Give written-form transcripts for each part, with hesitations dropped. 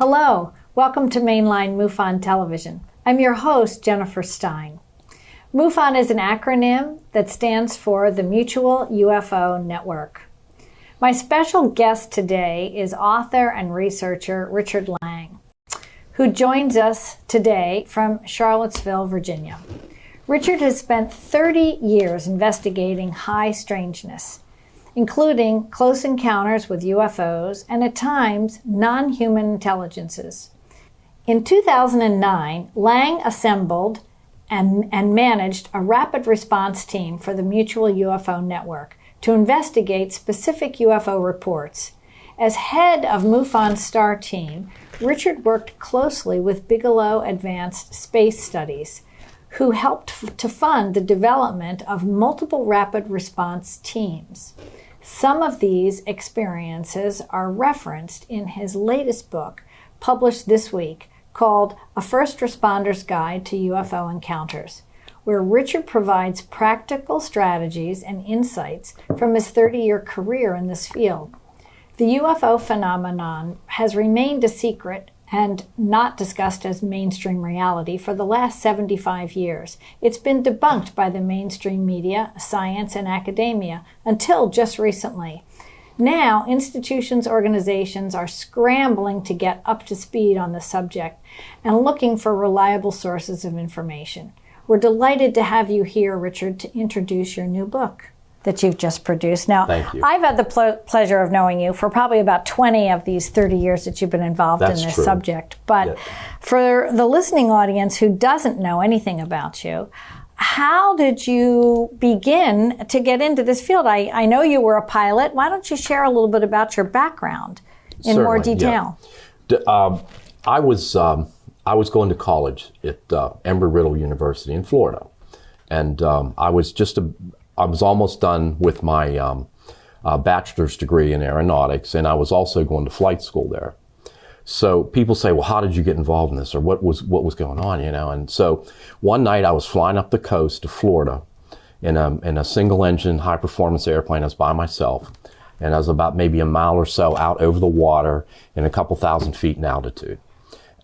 Hello, welcome to Mainline MUFON Television. I'm your host, Jennifer Stein. MUFON is an acronym that stands for the Mutual UFO Network. My special guest today is author and researcher Richard Lang, who joins us today from Charlottesville, Virginia. Richard has spent 30 years investigating high strangeness, including close encounters with UFOs and at times non-human intelligences. In 2009, Lang assembled and managed a rapid response team for the Mutual UFO Network to investigate specific UFO reports. As head of MUFON's STAR team, Richard worked closely with Bigelow Advanced Space Studies, who helped to fund the development of multiple rapid response teams. Some of these experiences are referenced in his latest book, published this week, called A First Responder's Guide to UFO Encounters, where Richard provides practical strategies and insights from his 30-year career in this field. The UFO phenomenon has remained a secret and not discussed as mainstream reality for the last 75 years. It's been debunked by the mainstream media, science, and academia until just recently. Now, institutions, organizations are scrambling to get up to speed on the subject and looking for reliable sources of information. We're delighted to have you here, Richard, to introduce your new book that you've just produced. Now, thank you. I've had the pleasure of knowing you for probably about 20 of these 30 years that you've been involved in this subject. But for the listening audience who doesn't know anything about you, how did you begin to get into this field? I know you were a pilot. Why don't you share a little bit about your background in more detail? Yeah. I was going to college at Embry-Riddle University in Florida, and I was almost done with my bachelor's degree in aeronautics, and I was also going to flight school there. So people say, well, how did you get involved in this, or what was going on, you know? And so one night I was flying up the coast of Florida in a single engine high performance airplane. I was by myself, and I was about maybe a mile or so out over the water and a couple thousand feet in altitude.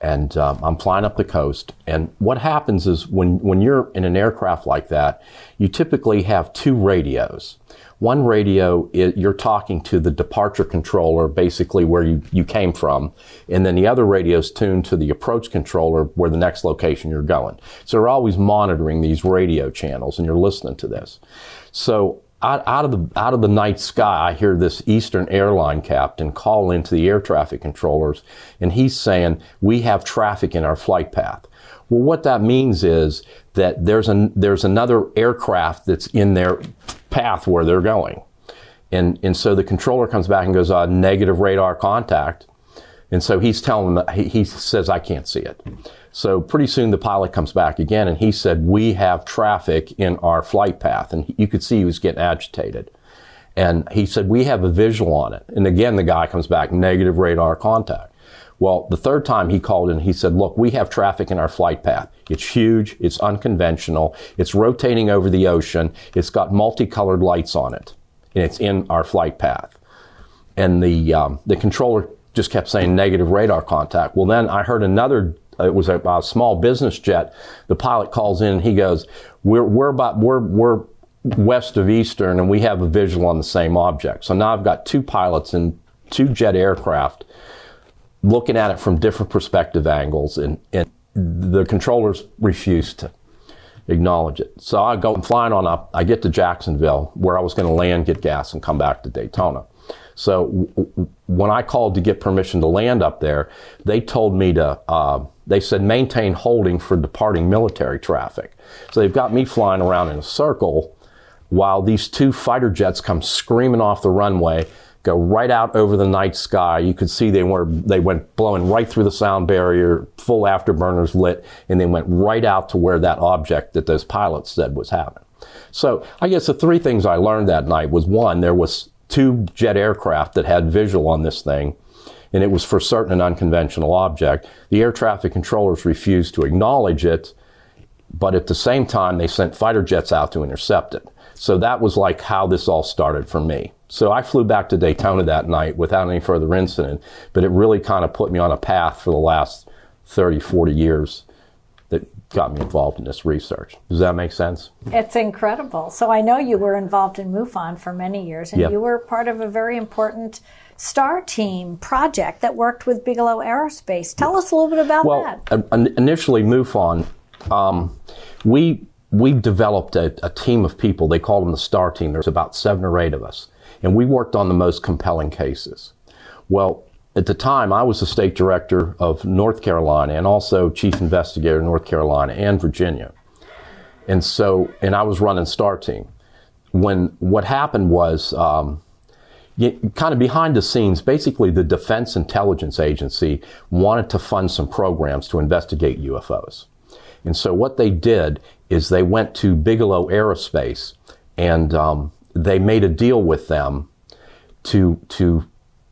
And I'm flying up the coast, and what happens is when you're in an aircraft like that, you typically have two radios. One radio, you're talking to the departure controller, basically where you came from, and then the other radio is tuned to the approach controller where the next location you're going. So you're always monitoring these radio channels, and you're listening to this. So out of the night sky, I hear this Eastern airline captain call into the air traffic controllers, and he's saying, we have traffic in our flight path. Well, what that means is that there's another aircraft that's in their path where they're going. And so the controller comes back and goes, negative radar contact. And so he's telling them, he says, I can't see it. So pretty soon the pilot comes back again, and he said, we have traffic in our flight path. And you could see he was getting agitated. And he said, we have a visual on it. And again, the guy comes back, negative radar contact. Well, the third time he called in, he said, look, we have traffic in our flight path. It's huge, it's unconventional, it's rotating over the ocean, it's got multicolored lights on it, and it's in our flight path. And the controller just kept saying negative radar contact. Well, then I heard another, it was a small business jet. The pilot calls in and he goes, we're west of Eastern, and we have a visual on the same object. So now I've got two pilots and two jet aircraft looking at it from different perspective angles, and the controllers refused to acknowledge it. So I go flying on up, I get to Jacksonville, where I was going to land, get gas, and come back to Daytona. So when I called to get permission to land up there, they told me they said maintain holding for departing military traffic. So they've got me flying around in a circle while these two fighter jets come screaming off the runway, go right out over the night sky. You could see they went blowing right through the sound barrier, full afterburners lit, and they went right out to where that object that those pilots said was happening. So I guess the three things I learned that night was, one, there was two jet aircraft that had visual on this thing, and it was for certain an unconventional object. The air traffic controllers refused to acknowledge it, but at the same time, they sent fighter jets out to intercept it. So that was like how this all started for me. So I flew back to Daytona that night without any further incident, but it really kind of put me on a path for the last 30, 40 years that got me involved in this research. Does that make sense? It's incredible. So I know you were involved in MUFON for many years, and you were part of a very important STAR team project that worked with Bigelow Aerospace. Tell us a little bit about that. Well, initially MUFON, we developed a team of people. They called them the STAR team. There's about 7 or 8 of us, and we worked on the most compelling cases. Well, at the time, I was the state director of North Carolina and also chief investigator of North Carolina and Virginia. And I was running STAR team. What happened was, kind of behind the scenes, basically the Defense Intelligence Agency wanted to fund some programs to investigate UFOs. And so what they did is they went to Bigelow Aerospace and they made a deal with them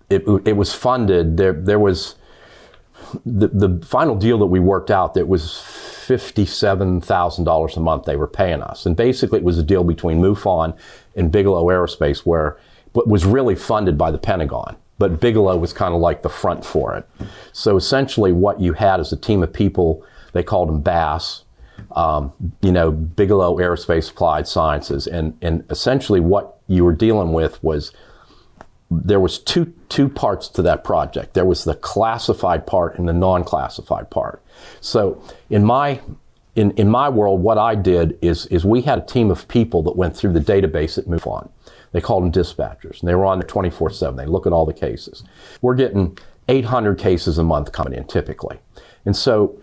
it was funded. There was the final deal that we worked out that was $57,000 a month they were paying us. And basically it was a deal between MUFON and Bigelow Aerospace but was really funded by the Pentagon. But Bigelow was kind of like the front for it. So essentially what you had is a team of people, they called them BASS, Bigelow Aerospace Applied Sciences. And essentially what you were dealing with was, there was two parts to that project. There was the classified part and the non-classified part. So in my world, what I did is we had a team of people that went through the database at MUFON. They called them dispatchers, and they were on there 24/7. They look at all the cases. We're getting 800 cases a month coming in typically. And so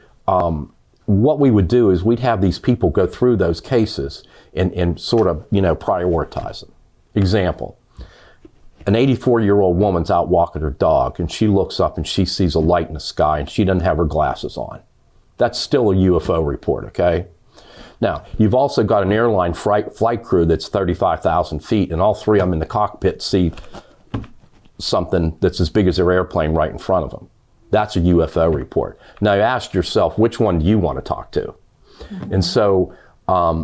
what we would do is we'd have these people go through those cases and sort of, prioritize them. Example. An 84-year-old woman's out walking her dog, and she looks up and she sees a light in the sky, and she doesn't have her glasses on. That's still a UFO report, okay? Now, you've also got an airline flight crew that's 35,000 feet, and all 3 of them in the cockpit see something that's as big as their airplane right in front of them. That's a UFO report. Now, you ask yourself, which one do you want to talk to? Mm-hmm. And so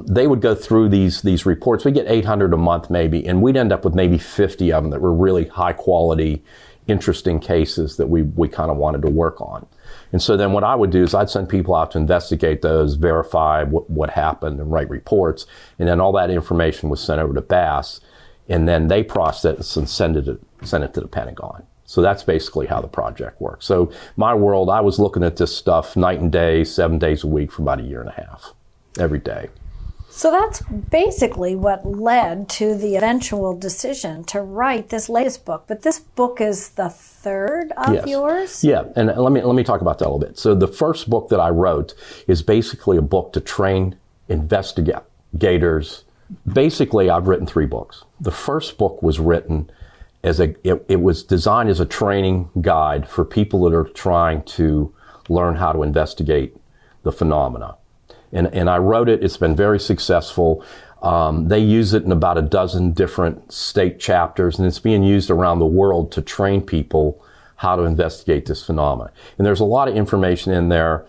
they would go through these reports. We get 800 a month maybe, and we'd end up with maybe 50 of them that were really high quality, interesting cases that we kind of wanted to work on. And so then what I would do is I'd send people out to investigate those, verify what happened, and write reports. And then all that information was sent over to BASS, and then they process and send it to the Pentagon. So that's basically how the project works. So my world, I was looking at this stuff night and day, 7 days a week for about a year and a half. Every day. So that's basically what led to the eventual decision to write this latest book. But this book is the 3rd of yours? Yeah, and let me talk about that a little bit. So the first book that I wrote is basically a book to train investigators. Basically, I've written 3 books. The first book was written it was designed as a training guide for people that are trying to learn how to investigate the phenomena. And I wrote it. It's been very successful. They use it in about a dozen different state chapters, and it's being used around the world to train people how to investigate this phenomenon. And there's a lot of information in there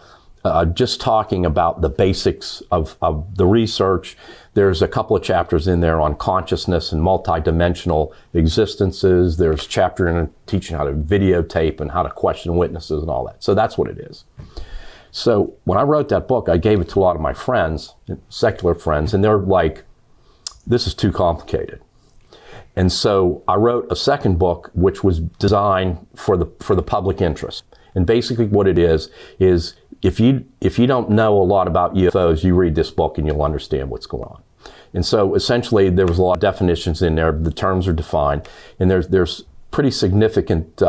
just talking about the basics of the research. There's a couple of chapters in there on consciousness and multidimensional existences. There's a chapter in teaching how to videotape and how to question witnesses and all that. So that's what it is. So when I wrote that book, I gave it to a lot of my friends, secular friends, and they're like, this is too complicated. And so I wrote a second book, which was designed for the public interest. And basically what it is if you don't know a lot about UFOs, you read this book and you'll understand what's going on. And so essentially there was a lot of definitions in there. The terms are defined, and there's pretty significant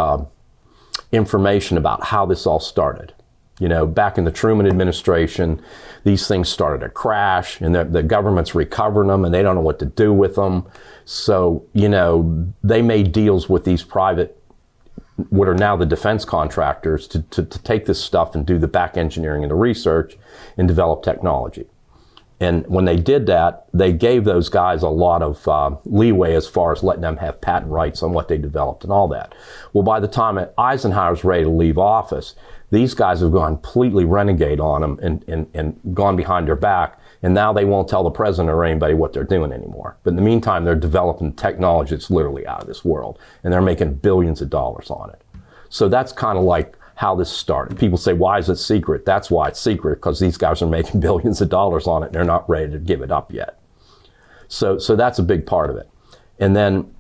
information about how this all started. Back in the Truman administration, these things started to crash, and the government's recovering them, and they don't know what to do with them. So, they made deals with these private, what are now the defense contractors, to take this stuff and do the back engineering and the research and develop technology. And when they did that, they gave those guys a lot of leeway as far as letting them have patent rights on what they developed and all that. Well, by the time Eisenhower's ready to leave office, These guys have gone completely renegade on them and gone behind their back, and now they won't tell the president or anybody what they're doing anymore. But in the meantime, they're developing technology that's literally out of this world, and they're making billions of dollars on it. So that's kind of like how this started. People say, why is it secret? That's why it's secret, because these guys are making billions of dollars on it, and they're not ready to give it up yet. So that's a big part of it. And then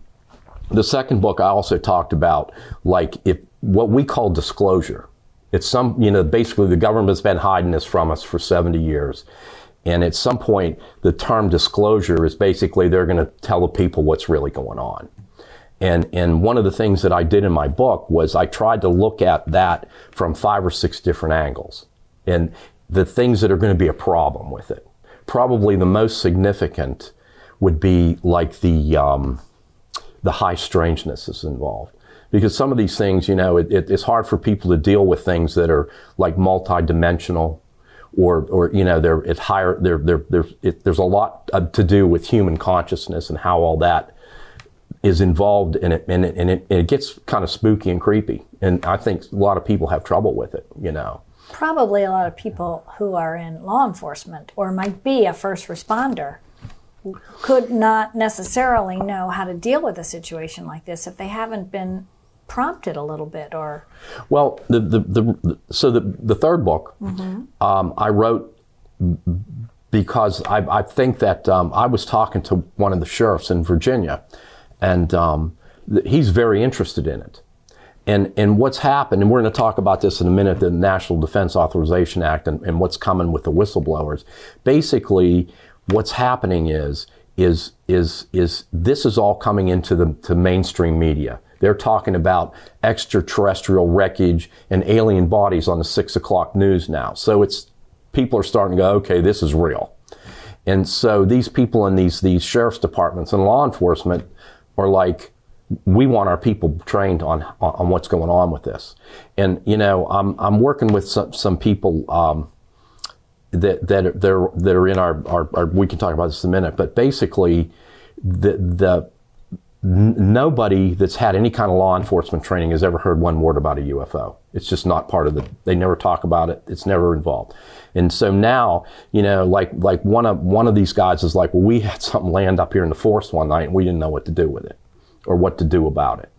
the second book I also talked about, like, what we call disclosure. It's basically the government's been hiding this from us for 70 years. And at some point, the term disclosure is basically they're going to tell the people what's really going on. And one of the things that I did in my book was I tried to look at that from 5 or 6 different angles. And the things that are going to be a problem with it. Probably the most significant would be like the high strangeness is involved. Because some of these things, it's hard for people to deal with things that are like multidimensional, or it's higher. There's a lot to do with human consciousness and how all that is involved in it, and it gets kind of spooky and creepy. And I think a lot of people have trouble with it. Probably a lot of people who are in law enforcement or might be a first responder could not necessarily know how to deal with a situation like this if they haven't been prompted a little bit. Or well, the third book I wrote because I think that I was talking to one of the sheriffs in Virginia, and he's very interested in it. And what's happened, and we're going to talk about this in a minute, the National Defense Authorization Act and what's coming with the whistleblowers. Basically, what's happening is this is all coming into the mainstream media. They're talking about extraterrestrial wreckage and alien bodies on the 6 o'clock news now. So people are starting to go, okay, this is real. And so these people in these sheriff's departments and law enforcement are like, we want our people trained on what's going on with this. And I'm working with some people that are in our we can talk about this in a minute, but basically nobody that's had any kind of law enforcement training has ever heard one word about a UFO. It's just not part of they never talk about it. It's never involved. And so now, like one of these guys is like, well, we had something land up here in the forest one night and we didn't know what to do with it or what to do about it.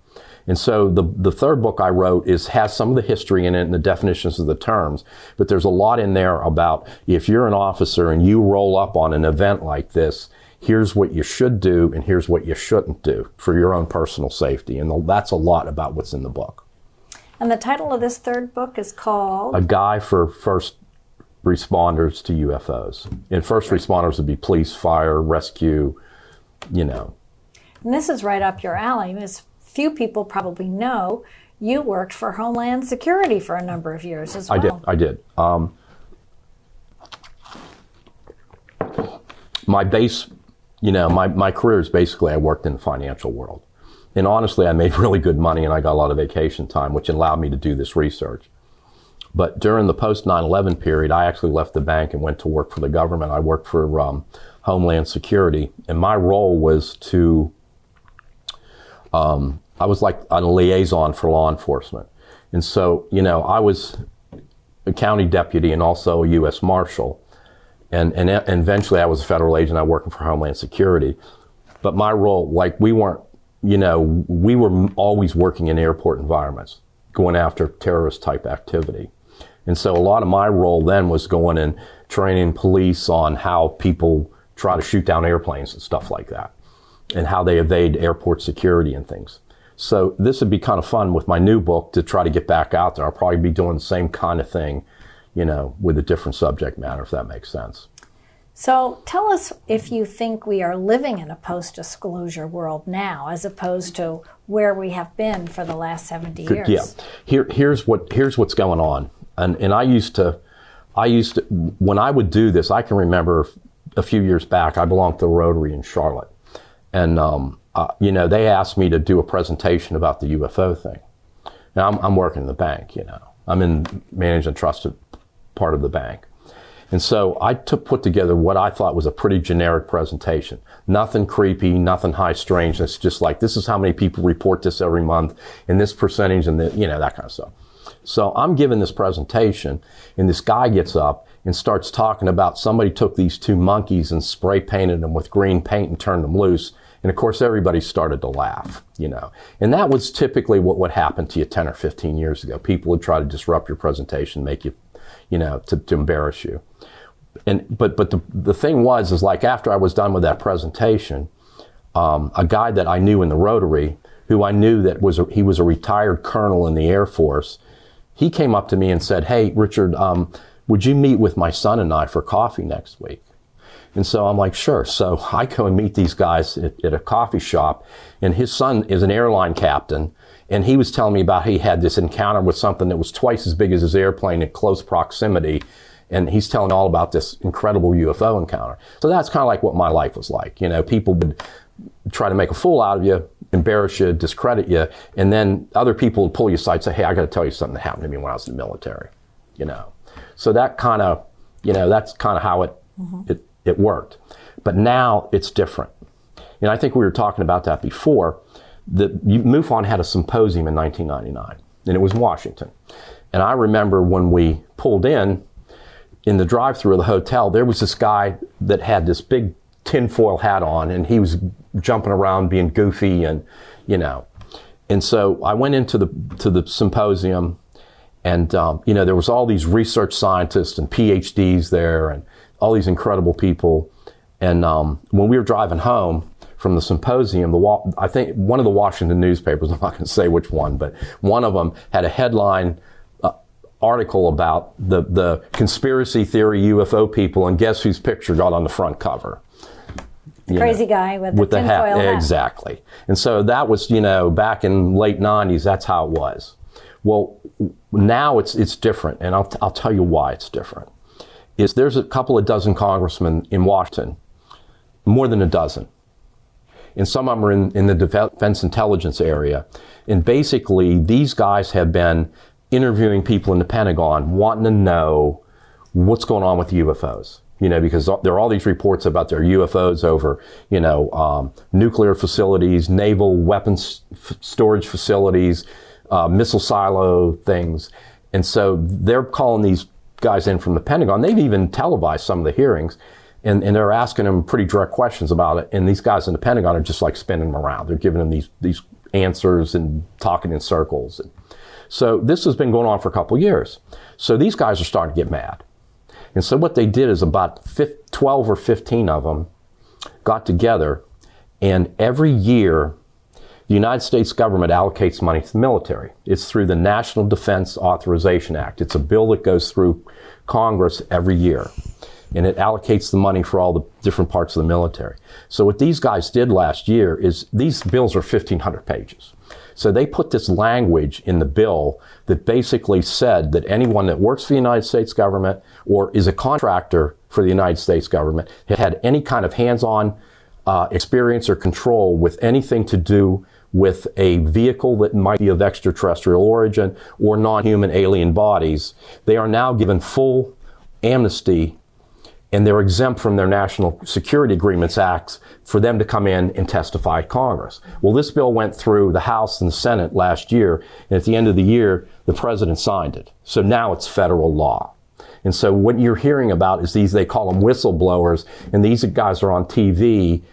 And so the third book I wrote has some of the history in it and the definitions of the terms, but there's a lot in there about if you're an officer and you roll up on an event like this, here's what you should do and here's what you shouldn't do for your own personal safety. And that's a lot about what's in the book. And the title of this third book is called? A Guide for First Responders to UFOs. And first responders would be police, fire, rescue, And this is right up your alley. As few people probably know, you worked for Homeland Security for a number of years as well. I did. My base, my career is basically I worked in the financial world. And honestly, I made really good money and I got a lot of vacation time, which allowed me to do this research. But during the post 9/11 period, I actually left the bank and went to work for the government. I worked for Homeland Security, and my role was to I was like a liaison for law enforcement. And so, I was a county deputy and also a U.S. Marshal. And eventually I was a federal agent. I worked for Homeland Security. But my role, like we were always working in airport environments, going after terrorist type activity. And so a lot of my role then was going and training police on how people try to shoot down airplanes and stuff like that, and how they evade airport security and things. So this would be kind of fun with my new book to try to get back out there. I'll probably be doing the same kind of thing, with a different subject matter, if that makes sense. So tell us if you think we are living in a post-disclosure world now, as opposed to where we have been for the last 70 years. Yeah. Here's what's going on. And I used to, when I would do this, I can remember a few years back, I belonged to the Rotary in Charlotte. And, they asked me to do a presentation about the UFO thing. Now, I'm working in the bank, I'm in managed and trusted part of the bank. And so I put together what I thought was a pretty generic presentation. Nothing creepy, nothing high strangeness, just like this is how many people report this every month, and this percentage, and that kind of stuff. So I'm giving this presentation, and this guy gets up and starts talking about somebody took these two monkeys and spray painted them with green paint and turned them loose. And of course, everybody started to laugh, you know. And that was typically what would happen to you 10 or 15 years ago. People would try to disrupt your presentation, make you, you know, to embarrass you. But the thing is like after I was done with that presentation, a guy that I knew in the Rotary, who I knew that he was a retired colonel in the Air Force, he came up to me and said, "Hey, Richard, would you meet with my son and I for coffee next week?" And so I'm like, sure. So I go and meet these guys at a coffee shop, and his son is an airline captain, and he was telling me about he had this encounter with something that was twice as big as his airplane at close proximity, and he's telling all about this incredible UFO encounter. So that's kind of like what my life was like. You know, people would try to make a fool out of you, embarrass you, discredit you, and then other people would pull you aside and say, "Hey, I got to tell you something that happened to me when I was in the military," you know. So that kind of, you know, that's kind of how it worked. But now it's different. And I think we were talking about that before. MUFON had a symposium in 1999, and it was in Washington. And I remember when we pulled in the drive-thru of the hotel, there was this guy that had this big tinfoil hat on, and he was jumping around being goofy, and, you know. And so I went into the symposium, and, you know, there was all these research scientists and PhDs there and all these incredible people. And when we were driving home from the symposium, I think one of the Washington newspapers, I'm not going to say which one, but one of them had a headline article about the conspiracy theory UFO people, and guess whose picture got on the front cover? The crazy guy with the tinfoil hat. Exactly. And so that was, you know, back in late 90s, that's how it was. Well, now it's different, and I'll tell you why it's different. There's a couple of dozen congressmen in Washington, more than a dozen. And some of them are in the defense intelligence area. And basically, these guys have been interviewing people in the Pentagon, wanting to know what's going on with UFOs. You know, because there are all these reports about their UFOs over, you know, nuclear facilities, naval weapons storage facilities, missile silo things. And so they're calling these guys in from the Pentagon. They've even televised some of the hearings, and they're asking them pretty direct questions about it. And these guys in the Pentagon are just like spinning them around. They're giving them these answers and talking in circles. And so this has been going on for a couple of years. So these guys are starting to get mad. And so what they did is about 12 or 15 of them got together, and every year the United States government allocates money to the military. It's through the National Defense Authorization Act. It's a bill that goes through Congress every year, and it allocates the money for all the different parts of the military. So what these guys did last year is, these bills are 1,500 pages. So they put this language in the bill that basically said that anyone that works for the United States government or is a contractor for the United States government had any kind of hands-on experience or control with anything to do with a vehicle that might be of extraterrestrial origin or non-human alien bodies, they are now given full amnesty, and they're exempt from their National Security Agreements Acts for them to come in and testify at Congress. Well, this bill went through the House and the Senate last year, and at the end of the year, the president signed it. So now it's federal law. And so what you're hearing about is they call them whistleblowers, and these guys are on TV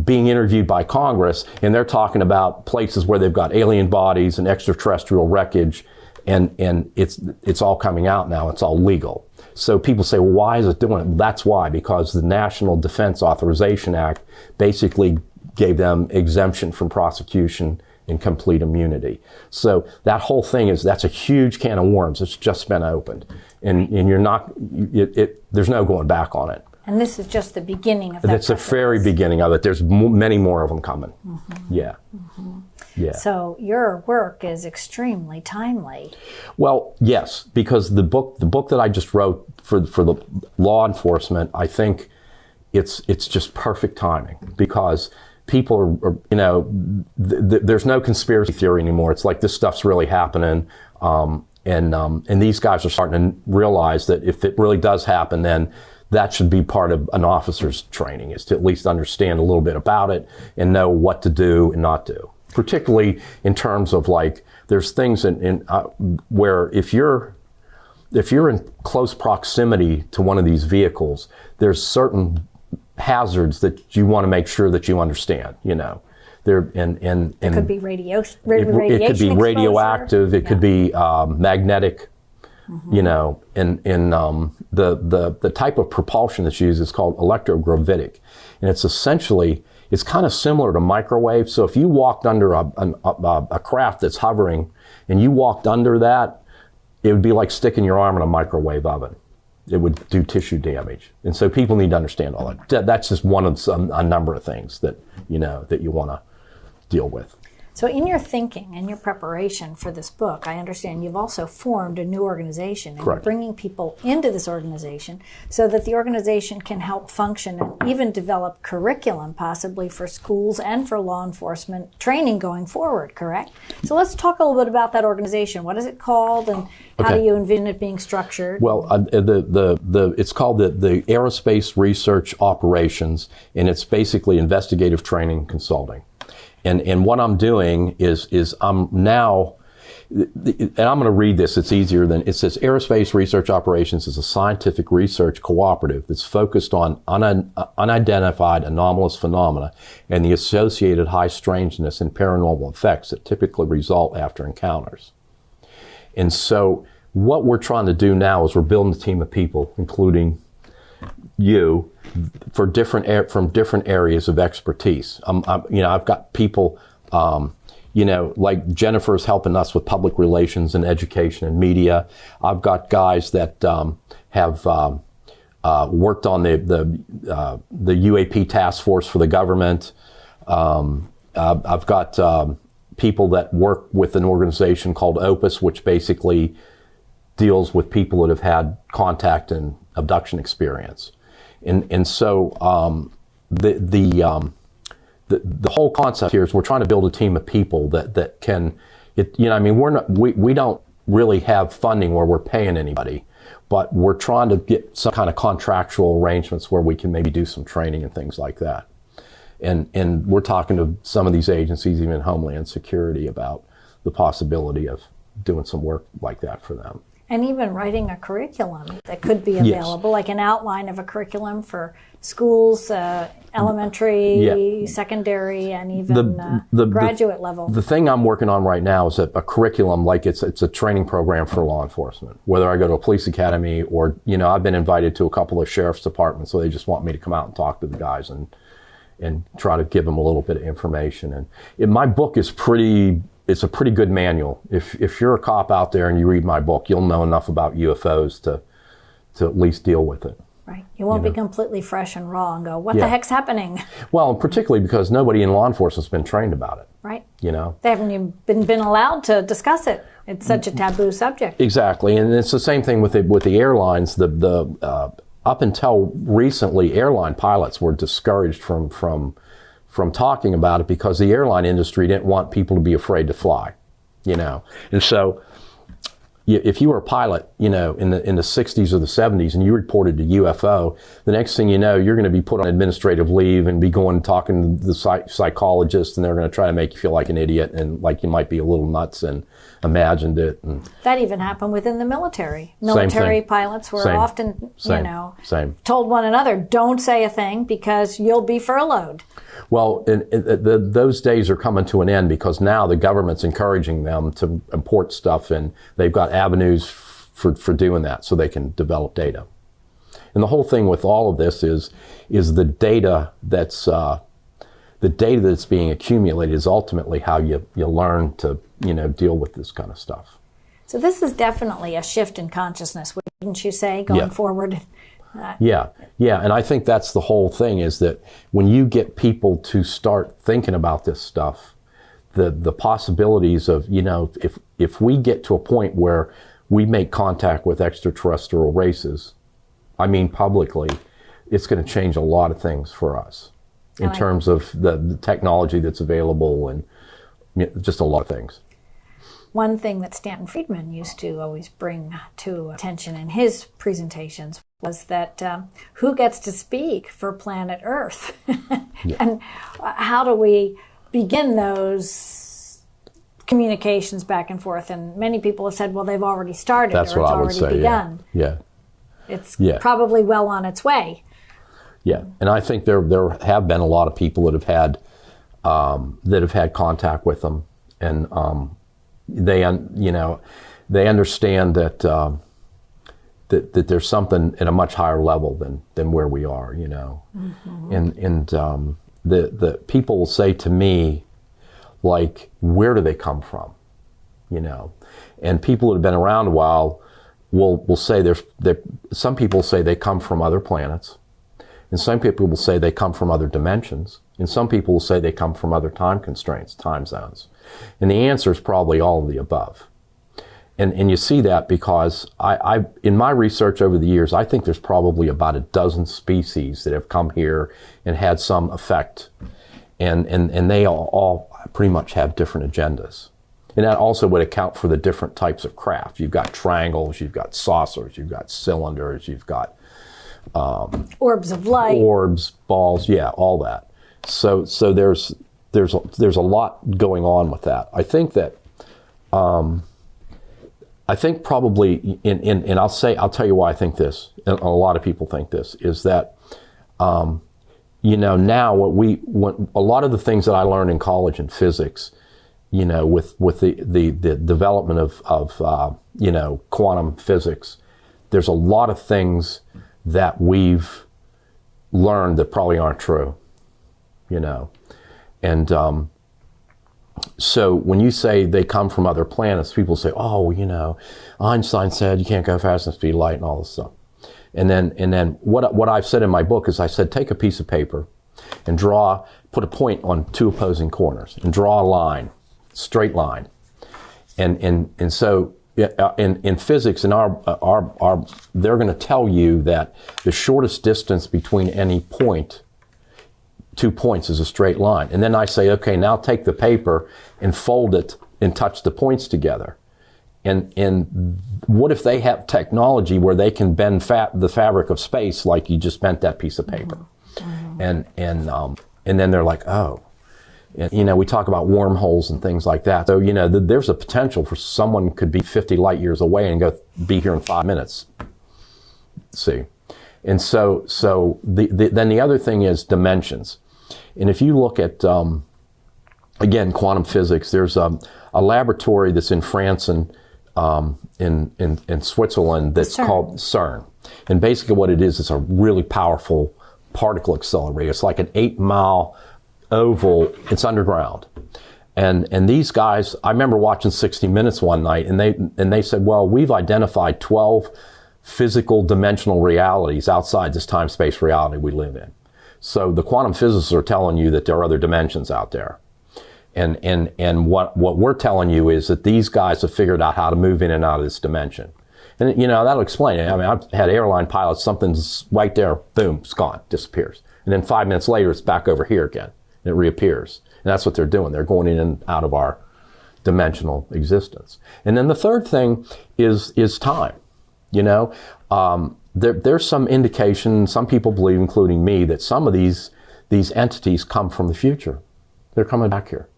being interviewed by Congress, and they're talking about places where they've got alien bodies and extraterrestrial wreckage, and it's all coming out now. It's all legal. So people say, well, why is it doing it? That's why, because the National Defense Authorization Act basically gave them exemption from prosecution and complete immunity. So that whole thing that's a huge can of worms. It's just been opened, and you're not, there's no going back on it. And this is just the beginning of that. It's the very beginning of it. There's many more of them coming. Mm-hmm. Yeah. Mm-hmm. Yeah. So your work is extremely timely. Well, yes, because the book that I just wrote for the law enforcement, I think it's just perfect timing, because people are you know, there's no conspiracy theory anymore. It's like this stuff's really happening, and these guys are starting to realize that if it really does happen, then that should be part of an officer's training, is to at least understand a little bit about it and know what to do and not do. Particularly in terms of like there's things where if you're in close proximity to one of these vehicles, there's certain hazards that you want to make sure that you understand. There it could be radiation. It could be radioactive. It could be magnetic. And the type of propulsion that's used is called electrogravitic, and it's kind of similar to microwave. So if you walked under a craft that's hovering, and you walked under that, it would be like sticking your arm in a microwave oven. It would do tissue damage, and so people need to understand all that. That's just one of a number of things that that you want to deal with. So in your thinking and your preparation for this book, I understand you've also formed a new organization, and Correct. You're bringing people into this organization so that the organization can help function and even develop curriculum possibly for schools and for law enforcement training going forward, correct? So let's talk a little bit about that organization. What is it called, and how do you envision it being structured? Well, it's called the Aerospace Research Operations, and it's basically investigative training consulting. And what I'm doing is I'm now, and I'm going to read this, it's easier than, it says Aerospace Research Operations is a scientific research cooperative that's focused on unidentified anomalous phenomena and the associated high strangeness and paranormal effects that typically result after encounters. And so what we're trying to do now is we're building a team of people, including you, from different areas of expertise. I've got people, like Jennifer's helping us with public relations and education and media. I've got guys that have worked on the UAP task force for the government. I've got people that work with an organization called Opus, which basically deals with people that have had contact and abduction experience. And so the whole concept here is we're trying to build a team of people that can, we don't really have funding where we're paying anybody, but we're trying to get some kind of contractual arrangements where we can maybe do some training and things like that. And we're talking to some of these agencies, even Homeland Security, about the possibility of doing some work like that for them. And even writing a curriculum that could be available, like an outline of a curriculum for schools, elementary, secondary, and even graduate level. The thing I'm working on right now is a curriculum, like it's a training program for law enforcement. Whether I go to a police academy or, I've been invited to a couple of sheriff's departments, so they just want me to come out and talk to the guys and try to give them a little bit of information. And my book is it's a pretty good manual. If you're a cop out there and you read my book, you'll know enough about UFOs to at least deal with it. Right. You won't be completely fresh and raw and go, what the heck's happening? Well, particularly because nobody in law enforcement's been trained about it. Right. They haven't even been allowed to discuss it. It's such a taboo subject. Exactly. And it's the same thing with the airlines. Up until recently, airline pilots were discouraged from talking about it because the airline industry didn't want people to be afraid to fly, And so if you were a pilot, in the 60s or the 70s and you reported a UFO, the next thing you know, you're going to be put on administrative leave and be going and talking to the psychologist, and they're going to try to make you feel like an idiot and like you might be a little nuts and imagined it. And that even happened within the military. Military pilots were often, told one another, don't say a thing because you'll be furloughed. Well, those days are coming to an end because now the government's encouraging them to import stuff, and they've got avenues for doing that so they can develop data. And the whole thing with all of this is the data that's being accumulated is ultimately how you learn to deal with this kind of stuff. So this is definitely a shift in consciousness, wouldn't you say, going forward? Yeah, and I think that's the whole thing, is that when you get people to start thinking about this stuff, the possibilities of, if we get to a point where we make contact with extraterrestrial races, publicly, it's going to change a lot of things for us in terms of the technology that's available and just a lot of things. One thing that Stanton Friedman used to always bring to attention in his presentations was that who gets to speak for planet Earth? And how do we begin those communications back and forth. And many people have said, well, they've already started, That's or what it's I would already say. begun. Yeah. It's Yeah. probably well on its way. Yeah, and I think there have been a lot of people that have had contact with them, and they understand that that there's something at a much higher level than where we are, Mm-hmm. and the people will say to me, like, where do they come from, and people that have been around a while will say some people say they come from other planets. And some people will say they come from other dimensions. And some people will say they come from other time constraints, time zones. And the answer is probably all of the above. And you see that because I in my research over the years, I think there's probably about a dozen species that have come here and had some effect. And they all pretty much have different agendas. And that also would account for the different types of craft. You've got triangles, you've got saucers, you've got cylinders, you've got orbs of light, orbs, balls, yeah, all that. So there's a lot going on with that. I think that I think probably and I'll tell you why I think this, and a lot of people think this, is that now what a lot of the things that I learned in college in physics, with the development of quantum physics, there's a lot of things that we've learned that probably aren't true, and so when you say they come from other planets, people say, oh, Einstein said you can't go faster than the speed of light and all this stuff. And then what I've said in my book is I said, take a piece of paper and put a point on two opposing corners and draw a line, straight line. And so in physics, they're going to tell you that the shortest distance between any point, 2 points, is a straight line. And then I say, okay, now take the paper and fold it and touch the points together. And what if they have technology where they can bend the fabric of space like you just bent that piece of paper? Mm-hmm. And then they're like, oh. And, we talk about wormholes and things like that. So, there's a potential for someone could be 50 light years away and be here in 5 minutes. See? And so then the other thing is dimensions. And if you look at, again, quantum physics, there's a laboratory that's in France and in Switzerland that's called CERN. And basically what it is, it's a really powerful particle accelerator. It's like an 8-mile oval. It's underground. And these guys, I remember watching 60 Minutes one night, and they said, well, we've identified 12 physical dimensional realities outside this time-space reality we live in. So the quantum physicists are telling you that there are other dimensions out there. And what we're telling you is that these guys have figured out how to move in and out of this dimension. And, that'll explain it. I mean, I've had airline pilots, something's right there, boom, it's gone, disappears. And then 5 minutes later, it's back over here again, and it reappears. And that's what they're doing. They're going in and out of our dimensional existence. And then the third thing is time. There's some indication, some people believe, including me, that some of these entities come from the future. They're coming back here.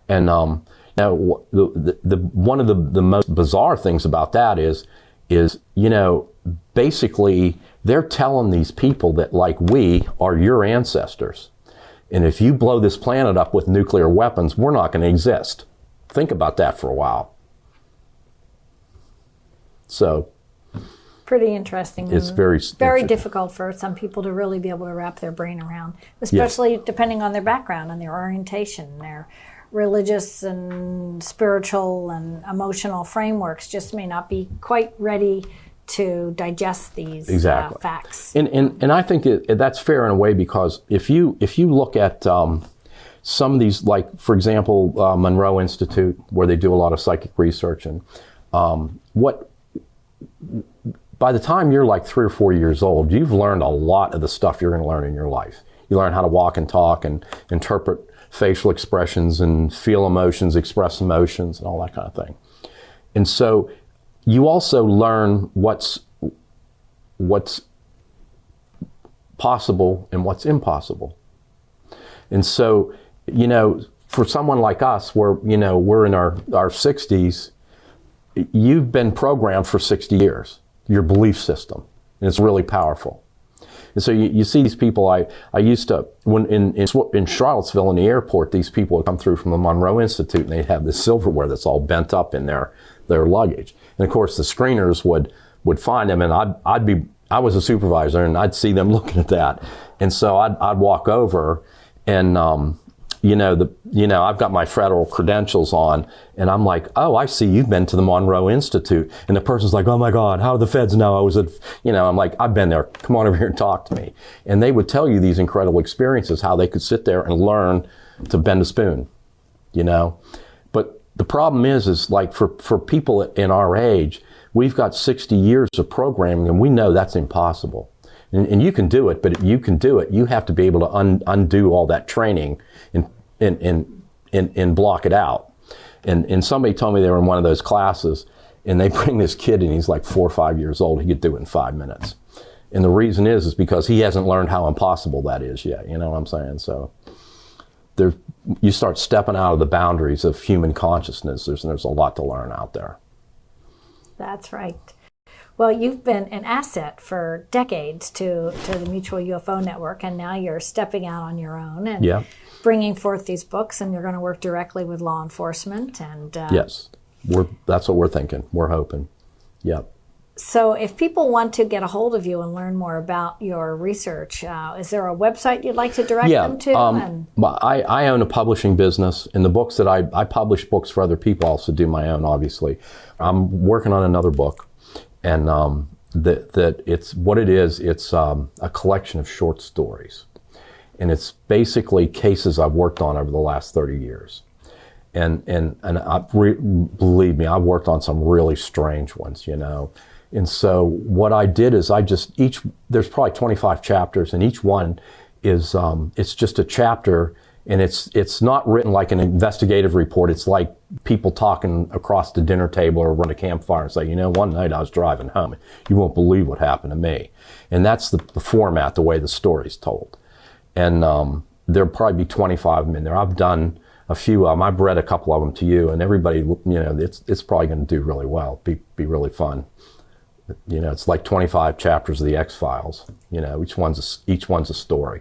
And now, one of the most bizarre things about that is basically they're telling these people that, like, we are your ancestors. And if you blow this planet up with nuclear weapons, we're not going to exist. Think about that for a while. So, pretty interesting. It's very difficult for some people to really be able to wrap their brain around, especially depending on their background and their orientation, their religious and spiritual and emotional frameworks just may not be quite ready to digest these facts. And I think that's fair in a way, because if you look at some of these, like, for example, Monroe Institute, where they do a lot of psychic research, and by the time you're like 3 or 4 years old, you've learned a lot of the stuff you're going to learn in your life. You learn how to walk and talk and interpret facial expressions and feel emotions, express emotions, and all that kind of thing. And so you also learn what's possible and what's impossible. And so, for someone like us, we're in our 60s, you've been programmed for 60 years, your belief system, and it's really powerful. And so you see these people, I used to, when in Charlottesville in the airport, these people would come through from the Monroe Institute and they'd have this silverware that's all bent up in their luggage. And of course the screeners would find them, and I was a supervisor and I'd see them looking at that. And so I'd walk over and, I've got my federal credentials on, and I'm like, oh, I see you've been to the Monroe Institute. And the person's like, oh my God, how do the feds know I was at, I'm like, I've been there. Come on over here and talk to me. And they would tell you these incredible experiences, how they could sit there and learn to bend a spoon, But the problem is like for people in our age, we've got 60 years of programming, and we know that's impossible. And you can do it, but if you can do it, you have to be able to undo all that training and block it out. And somebody told me they were in one of those classes, and they bring this kid in, he's like 4 or 5 years old, he could do it in 5 minutes. And the reason is because he hasn't learned how impossible that is yet, you know what I'm saying? So you start stepping out of the boundaries of human consciousness, there's a lot to learn out there. That's right. Well, you've been an asset for decades to the Mutual UFO Network, and now you're stepping out on your own and bringing forth these books, and you're going to work directly with law enforcement. And yes, that's what we're thinking. We're hoping. Yep. So if people want to get a hold of you and learn more about your research, is there a website you'd like to direct them to? I own a publishing business, and the books that I publish books for other people, I also do my own, obviously. I'm working on another book. And that it's what it is. It's a collection of short stories, and it's basically cases I've worked on over the last 30 years. And believe me, I've worked on some really strange ones, And so what I did is there's probably 25 chapters, and each one is it's just a chapter. And it's not written like an investigative report. It's like people talking across the dinner table or around a campfire and say, one night I was driving home. You won't believe what happened to me. And that's the format, the way the story's told. And there'll probably be 25 of them in there. I've done a few of them. I've read a couple of them to you, and everybody, it's probably going to do really well. Be really fun. It's like 25 chapters of the X-Files. Each one's a story.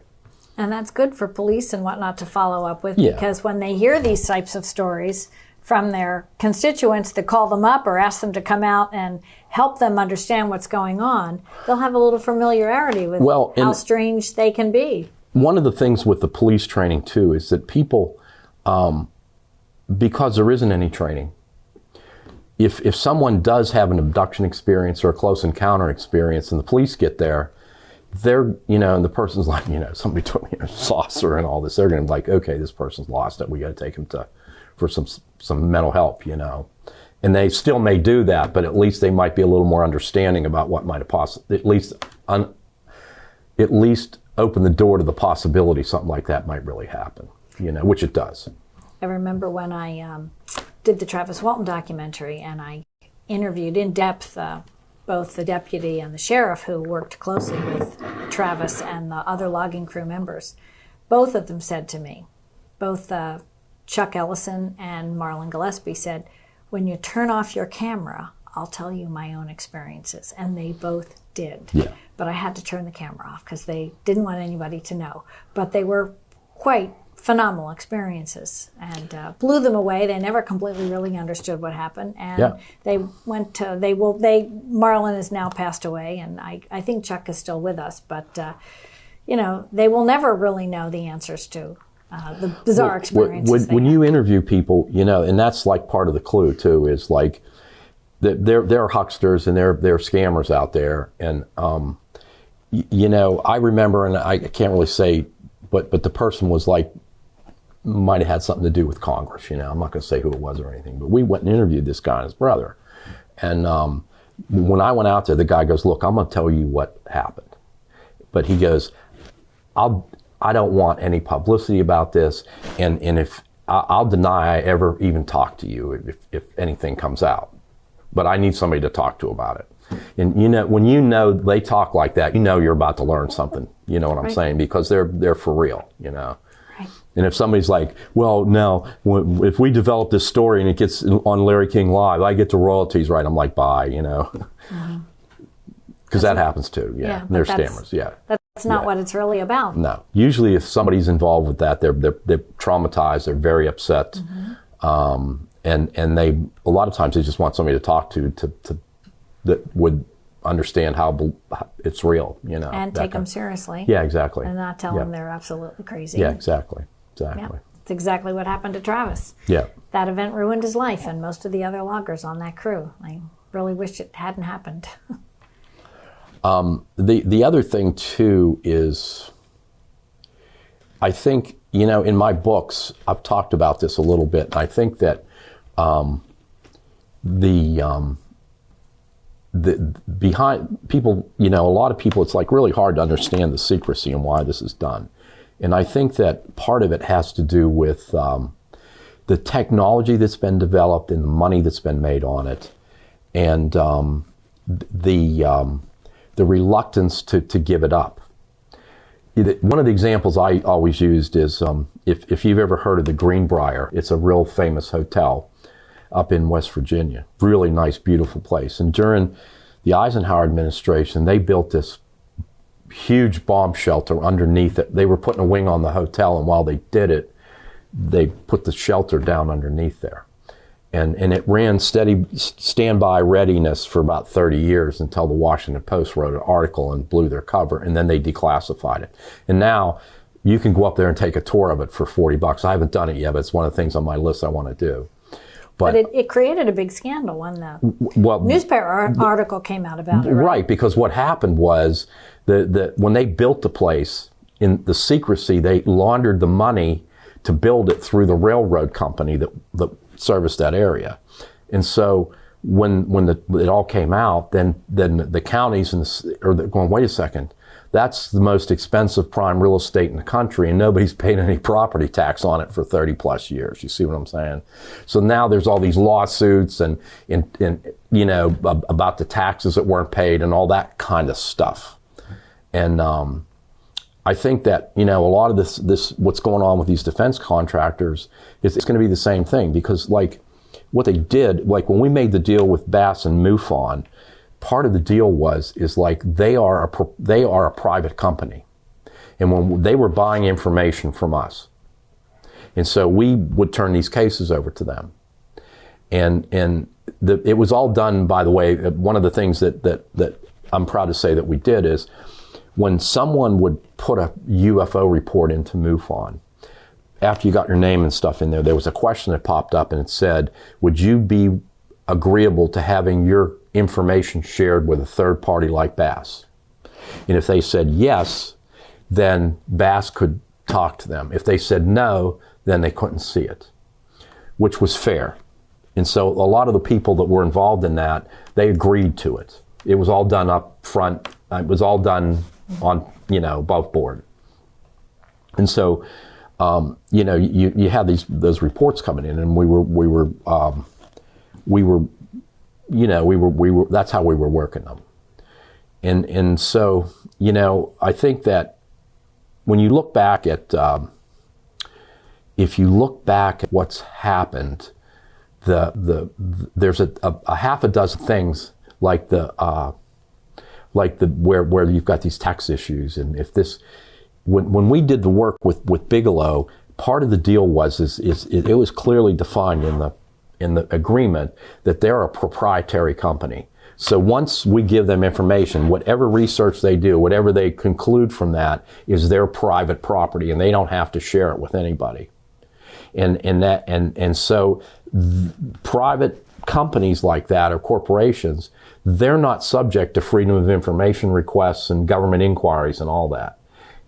And that's good for police and whatnot to follow up with, because when they hear these types of stories from their constituents that call them up or ask them to come out and help them understand what's going on, they'll have a little familiarity with how strange they can be. One of the things with the police training, too, is that people, because there isn't any training, if someone does have an abduction experience or a close encounter experience and the police get there, they're, and the person's like, somebody took me in a saucer and all this, they're going to be like, okay, this person's lost it. We got to take him for some mental help, And they still may do that, but at least they might be a little more understanding about what might have possibly, at least open the door to the possibility something like that might really happen, which it does. I remember when I did the Travis Walton documentary, and I interviewed in depth both the deputy and the sheriff who worked closely with Travis and the other logging crew members. Both of them said to me, both Chuck Ellison and Marlon Gillespie said, when you turn off your camera, I'll tell you my own experiences. And they both did. Yeah. But I had to turn the camera off because they didn't want anybody to know. But they were quite phenomenal experiences and blew them away. They never completely really understood what happened, and they went to Marlon has now passed away, and I think Chuck is still with us, but they will never really know the answers to the bizarre experiences. When you interview people, and that's like part of the clue too, is like there are hucksters and there are scammers out there, and I remember, and I can't really say, but the person was like, might have had something to do with Congress, I'm not going to say who it was or anything, but we went and interviewed this guy and his brother. And when I went out there, the guy goes, look, I'm going to tell you what happened. But he goes, I don't want any publicity about this, and if I'll deny I ever even talked to you if anything comes out. But I need somebody to talk to about it. And when they talk like that, you're about to learn something, what I'm saying, because they're for real, Right. And if somebody's like, well, now, if we develop this story and it gets on Larry King Live, I get the royalties, right? I'm like, bye, you know. Because that happens too, yeah. They're scammers, yeah. That's not what it's really about. No. Usually if somebody's involved with that, they're traumatized, they're very upset. And they, a lot of times they just want somebody to talk to that would understand how it's real, you know. And take them seriously. Yeah, exactly. And not tell them they're absolutely crazy. Yeah, exactly. Yeah. It's exactly what happened to Travis. Yeah. That event ruined his life and most of the other loggers on that crew. I really wish it hadn't happened. The other thing too is, I think, you know, in my books, I've talked about this a little bit. I think that the behind people, you know, a lot of people, it's like really hard to understand the secrecy and why this is done. And I think that part of it has to do with the technology that's been developed and the money that's been made on it, and the reluctance to give it up. One of the examples I always used is if you've ever heard of the Greenbrier, it's a real famous hotel up in West Virginia. Really nice, beautiful place. And during the Eisenhower administration, they built this huge bomb shelter underneath it. They were putting a wing on the hotel, and while they did it, they put the shelter down underneath there. And it ran steady standby readiness for about 30 years until the Washington Post wrote an article and blew their cover, and then they declassified it. And now you can go up there and take a tour of it for $40. I haven't done it yet, but it's one of the things on my list I want to do. But it created a big scandal when the newspaper article came out about it, right? Right, because what happened was when they built the place, in the secrecy, they laundered the money to build it through the railroad company that serviced that area. And so when it all came out, then the counties are going, wait a second, that's the most expensive prime real estate in the country, and nobody's paid any property tax on it for 30 plus years. You see what I'm saying? So now there's all these lawsuits and you know, about the taxes that weren't paid and all that kind of stuff. And I think that, you know, a lot of this what's going on with these defense contractors is it's going to be the same thing, because like what they did, like when we made the deal with Bass and MUFON, part of the deal is like they are a private company, and when they were buying information from us, and so we would turn these cases over to them, and it was all done, by the way. One of the things that I'm proud to say that we did is, when someone would put a UFO report into MUFON, after you got your name and stuff in there, there was a question that popped up and it said, would you be agreeable to having your information shared with a third party like Bass? And if they said yes, then Bass could talk to them. If they said no, then they couldn't see it, which was fair. And so a lot of the people that were involved in that, they agreed to it. It was all done up front. It was all done on, you know, above board. And so, you know, you had those reports coming in, and we were that's how we were working them. And so, you know, I think that when you look back at, if you look back at what's happened, there's a half a dozen things like where you've got these tax issues, and if this, when we did the work with Bigelow, part of the deal was it was clearly defined in the agreement that they're a proprietary company. So once we give them information, whatever research they do, whatever they conclude from that is their private property, and they don't have to share it with anybody. And so private companies like that, or corporations, they're not subject to freedom of information requests and government inquiries and all that.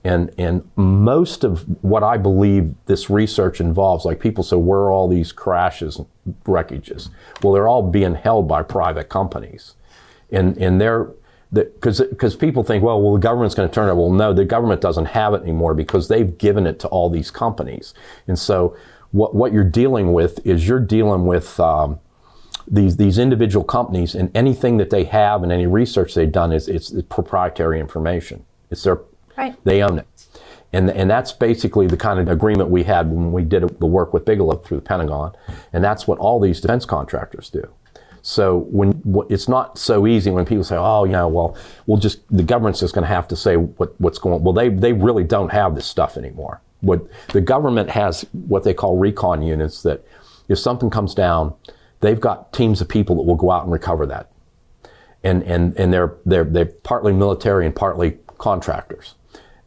And most of what I believe this research involves, like people say, where are all these crashes and wreckages? Well, they're all being held by private companies. And they're, because people think, well, the government's going to turn it. Well, no, the government doesn't have it anymore because they've given it to all these companies. And so what you're dealing with is you're dealing with these individual companies, and anything that they have and any research they've done it's proprietary information. It's their, right. They own it. And that's basically the kind of agreement we had when we did the work with Bigelow through the Pentagon. And that's what all these defense contractors do. So it's not so easy when people say, oh, well, the government's just going to have to say what's going on. Well, they really don't have this stuff anymore. What the government has, what they call recon units, that if something comes down, they've got teams of people that will go out and recover that. And they're partly military and partly contractors.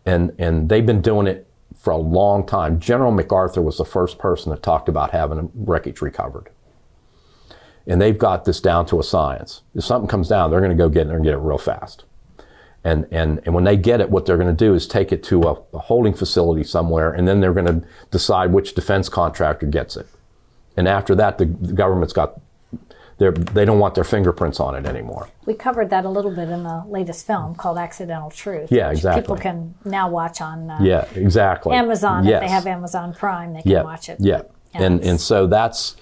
And they've been doing it for a long time. General MacArthur was the first person that talked about having wreckage recovered. And they've got this down to a science. If something comes down, they're going to go get it and get it real fast. And when they get it, what they're going to do is take it to a holding facility somewhere, and then they're going to decide which defense contractor gets it. And after that, the government's got they don't want their fingerprints on it anymore. We covered that a little bit in the latest film called Accidental Truth. Yeah, exactly. People can now watch on yeah, exactly. Amazon. Yes. If they have Amazon Prime, they can watch it. Yeah, and so that's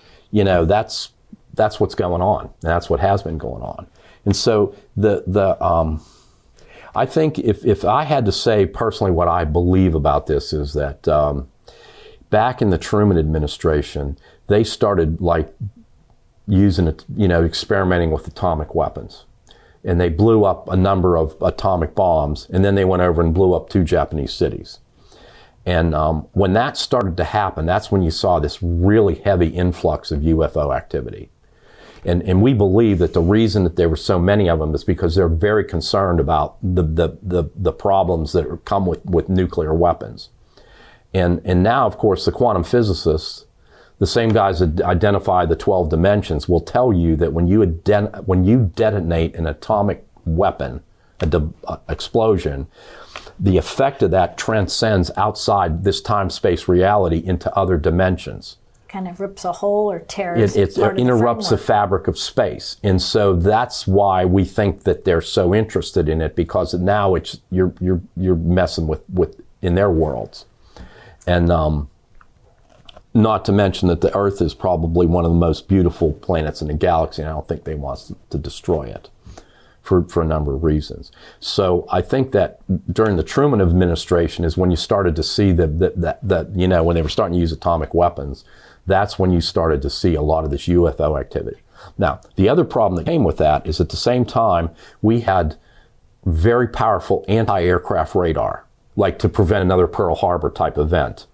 what's going on. And that's what has been going on. And so I think if I had to say personally what I believe about this is that back in the Truman administration, they started using it, experimenting with atomic weapons. And they blew up a number of atomic bombs, and then they went over and blew up 2 Japanese cities. And when that started to happen, that's when you saw this really heavy influx of UFO activity. And we believe that the reason that there were so many of them is because they're very concerned about the problems that come with nuclear weapons. And now, of course, the quantum physicists, the same guys that identify the 12 dimensions, will tell you that when you detonate an atomic weapon, explosion, the effect of that transcends outside this time-space reality into other dimensions. Kind of rips a hole or tears it interrupts the fabric of space. And so that's why we think that they're so interested in it, because now you're messing with in their worlds. And not to mention that the Earth is probably one of the most beautiful planets in the galaxy, and I don't think they want to destroy it for a number of reasons. So I think that during the Truman administration is when you started to see that when they were starting to use atomic weapons, that's when you started to see a lot of this UFO activity. Now, the other problem that came with that is at the same time, we had very powerful anti-aircraft radar, like to prevent another Pearl Harbor type event.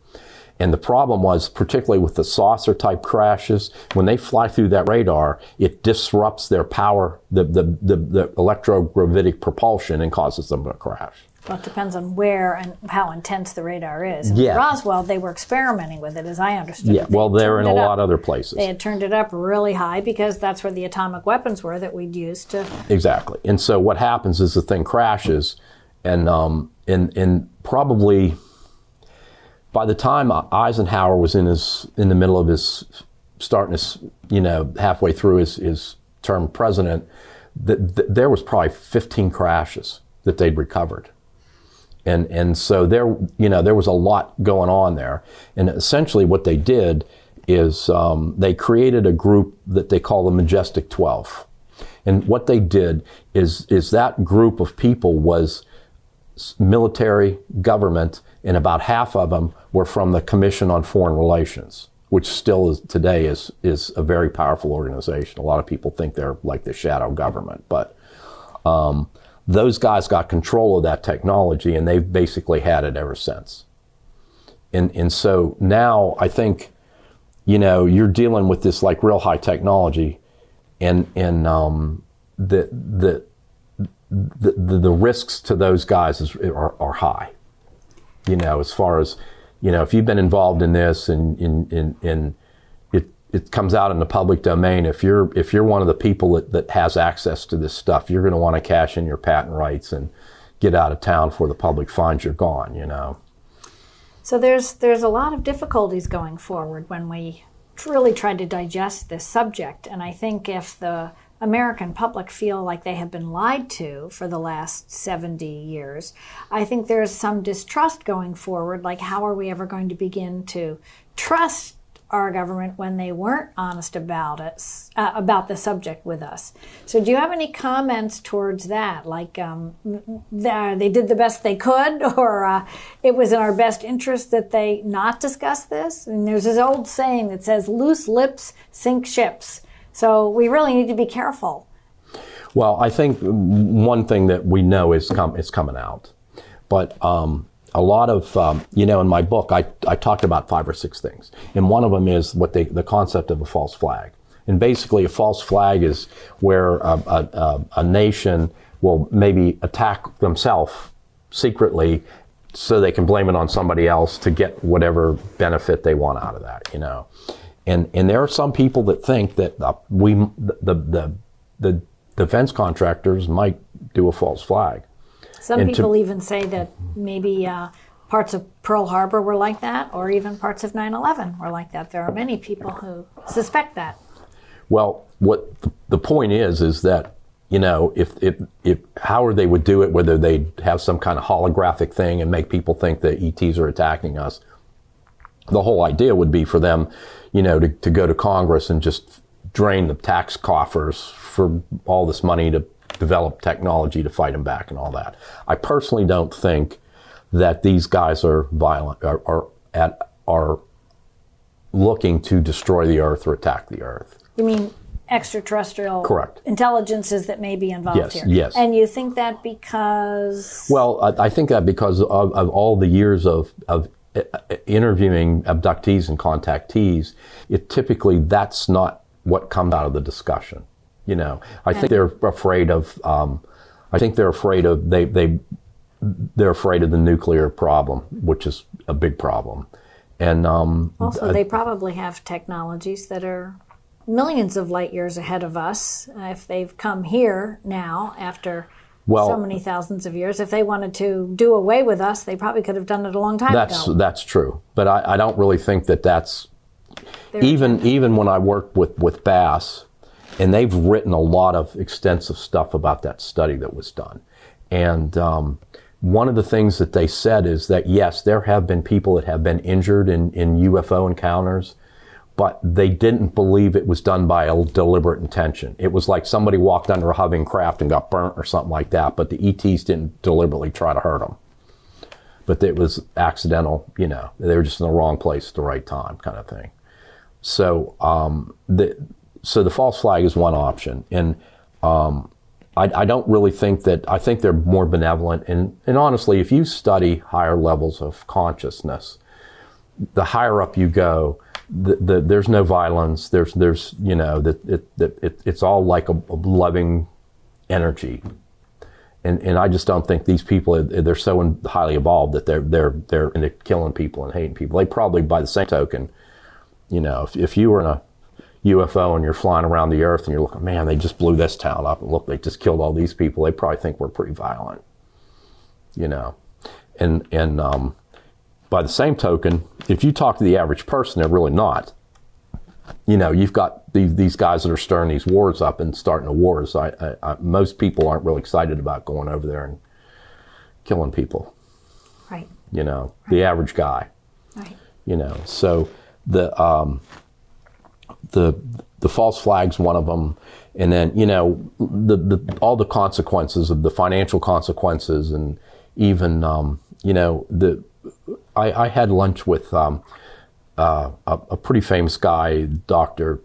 And the problem was, particularly with the saucer type crashes, when they fly through that radar, it disrupts their power, the electrogravitic propulsion, and causes them to crash. Well, it depends on where and how intense the radar is. And Yeah. Roswell, they were experimenting with it, as I understood Yeah, it. well, they're in a lot of other places. They had turned it up really high because that's where the atomic weapons were that we'd use to... Exactly. And so what happens is the thing crashes, and probably by the time Eisenhower was in the middle of his halfway through his term president, there was probably 15 crashes that they'd recovered. And so there was a lot going on there. And essentially what they did is they created a group that they call the Majestic 12. And what they did is that group of people was military, government, and about half of them were from the Commission on Foreign Relations, which still today is a very powerful organization. A lot of people think they're like the shadow government, but those guys got control of that technology, and they've basically had it ever since. And so now I think, you're dealing with this like real high technology, and the risks to those guys are high. As far as, if you've been involved in this and it comes out in the public domain, if you're one of the people that has access to this stuff, you're going to want to cash in your patent rights and get out of town before the public finds you're gone, So there's a lot of difficulties going forward when we really try to digest this subject. And I think if the American public feel like they have been lied to for the last 70 years, I think there's some distrust going forward, like how are we ever going to begin to trust our government when they weren't honest about it, about the subject with us. So do you have any comments towards that? Like they did the best they could, or it was in our best interest that they not discuss this? And there's this old saying that says, loose lips sink ships. So we really need to be careful. Well, I think one thing that we know is coming out. But a lot of, in my book, I talked about 5 or 6 things. And one of them is the concept of a false flag. And basically a false flag is where a nation will maybe attack themselves secretly so they can blame it on somebody else to get whatever benefit they want out of that, And there are some people that think that the defense contractors might do a false flag. Some people even say that maybe parts of Pearl Harbor were like that, or even parts of 9/11 were like that. There are many people who suspect that. Well, what the point is that, if how they would do it, whether they'd have some kind of holographic thing and make people think that ETs are attacking us, the whole idea would be for them, to go to Congress and just drain the tax coffers for all this money to develop technology to fight them back and all that. I personally don't think that these guys are violent, are looking to destroy the Earth or attack the Earth. You mean extraterrestrial Correct. Intelligences that may be involved here? Yes. And you think that because? Well, I think that because of all the years of interviewing abductees and contactees, that's not what comes out of the discussion. I think they're afraid of. They're afraid of the nuclear problem, which is a big problem, and also they probably have technologies that are millions of light years ahead of us. If they've come here now after so many thousands of years, if they wanted to do away with us, they probably could have done it a long time ago. That's true, but I don't really think that's even when I worked with Bass. And they've written a lot of extensive stuff about that study that was done. And one of the things that they said is that, yes, there have been people that have been injured in UFO encounters, but they didn't believe it was done by a deliberate intention. It was like somebody walked under a hovering craft and got burnt or something like that, but the ETs didn't deliberately try to hurt them. But it was accidental, they were just in the wrong place at the right time kind of thing. So So the false flag is one option, and I don't really think that. I think they're more benevolent, and honestly, if you study higher levels of consciousness, the higher up you go, there's no violence. It's all like a loving energy, and I just don't think these people they're so highly evolved that they're into killing people and hating people. They probably, by the same token, if you were in a UFO and you're flying around the Earth and you're looking, man, they just blew this town up, and look, they just killed all these people. They probably think we're pretty violent, And by the same token, if you talk to the average person, they're really not. You've got these guys that are stirring these wars up and starting the wars. Most people aren't really excited about going over there and killing people. Right. The average guy. Right. So the false flag's one of them, and then all the consequences of the financial consequences, and even I had lunch with a pretty famous guy, doctor,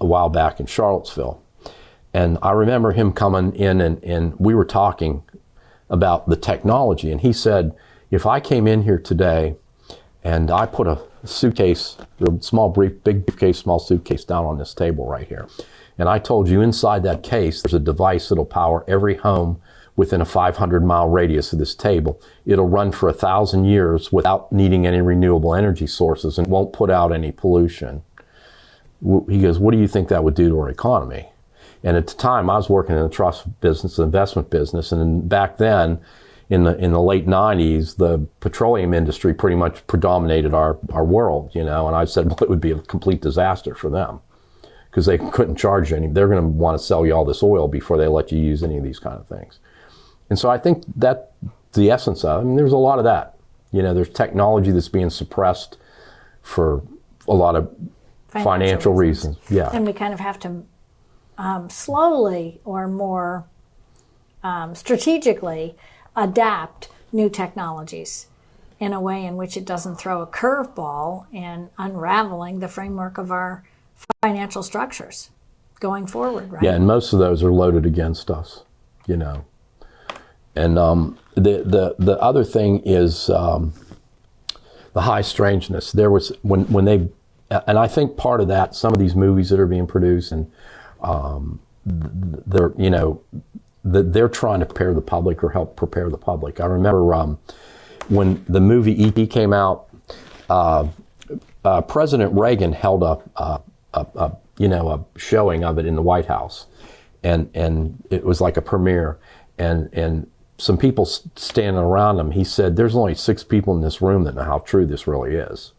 a while back in Charlottesville, and I remember him coming in and we were talking about the technology, and he said, if I came in here today and I put a suitcase, big briefcase, small suitcase down on this table right here, and I told you inside that case there's a device that'll power every home within a 500-mile radius of this table. It'll run for 1,000 years without needing any renewable energy sources and won't put out any pollution. He goes, what do you think that would do to our economy? And at the time, I was working in the trust business, the investment business, and back then, in the late 90s, the petroleum industry pretty much predominated our world, and I said, well, it would be a complete disaster for them because they couldn't charge any. They're going to want to sell you all this oil before they let you use any of these kind of things. And so I think that's the essence of it. There's a lot of that. There's technology that's being suppressed for a lot of financial reasons. Yeah. And we kind of have to slowly or more strategically adapt new technologies in a way in which it doesn't throw a curveball in unraveling the framework of our financial structures going forward, right? Yeah, and most of those are loaded against us, you know. And the other thing is the high strangeness. There was when they, and I think part of that, some of these movies that are being produced, and they're, you know, they're trying to prepare the public or help prepare the public. I remember when the movie E.T. came out, President Reagan held a showing of it in the White House, and it was like a premiere, and some people standing around him. He said, "There's only 6 people in this room that know how true this really is."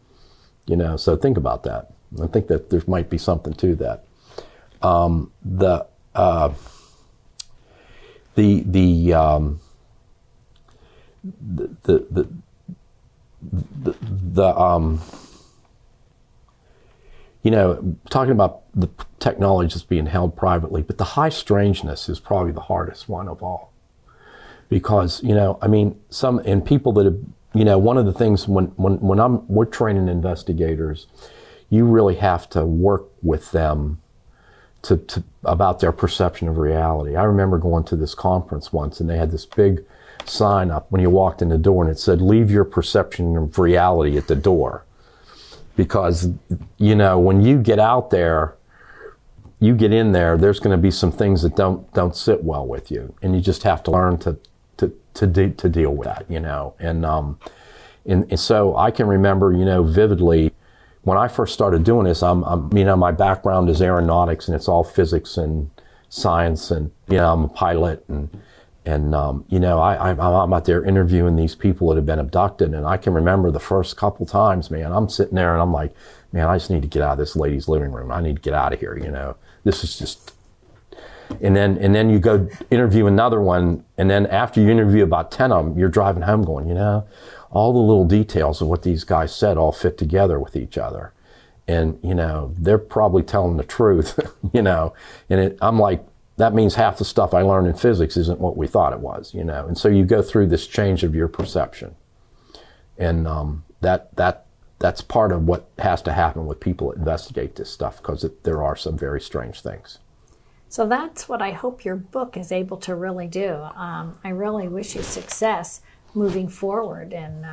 You know, so think about that. I think that there might be something to that. You know, talking about the technology that's being held privately, but the high strangeness is probably the hardest one of all. Because, you know, I mean, people that have, you know, one of the things when we're training investigators, you really have to work with them to about their perception of reality. I remember going to this conference once, and they had this big sign up when you walked in the door, and it said, "Leave your perception of reality at the door." Because, you know, when you get out there, you get in there, there's going to be some things that don't sit well with you, and you just have to learn to deal with that, you know. And so I can remember, you know, vividly when I first started doing this. I'm you know, my background is aeronautics, and it's all physics and science, and, you know, I'm a pilot, and you know, I'm out there interviewing these people that have been abducted, and I can remember the first couple times, man, I'm sitting there and I'm like, man, I just need to get out of this lady's living room. I need to get out of here, you know. This is just, and then you go interview another one, and then after you interview about 10 of them, you're driving home going, you know, all the little details of what these guys said all fit together with each other. And, you know, they're probably telling the truth, you know, and I'm like, that means half the stuff I learned in physics isn't what we thought it was, you know. And so you go through this change of your perception. And that's part of what has to happen with people that investigate this stuff, because there are some very strange things. So that's what I hope your book is able to really do. I really wish you success moving forward in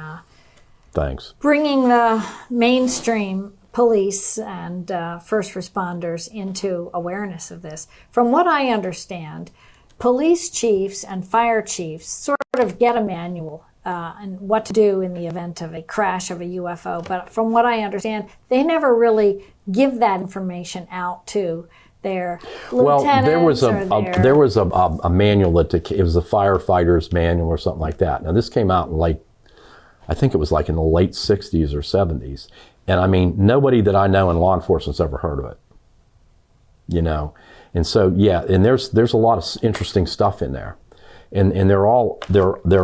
Thanks. Bringing the mainstream police and first responders into awareness of this. From what I understand, police chiefs and fire chiefs sort of get a manual and what to do in the event of a crash of a UFO. But from what I understand, they never really give that information out to their lieutenants. Well, there was a manual it was a firefighter's manual or something like that. Now this came out in I think it was in the late 60s or 70s. And I mean, nobody that I know in law enforcement's ever heard of it, you know. And so, yeah, and there's a lot of interesting stuff in there. And there are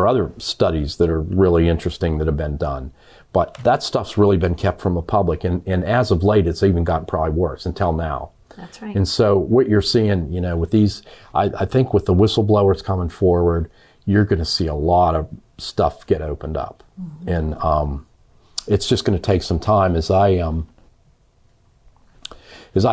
other studies that are really interesting that have been done. But that stuff's really been kept from the public. And as of late, it's even gotten probably worse until now. That's right. And so what you're seeing, you know, with these, I think with the whistleblowers coming forward, you're going to see a lot of stuff get opened up. Mm-hmm. And it's just going to take some time. As I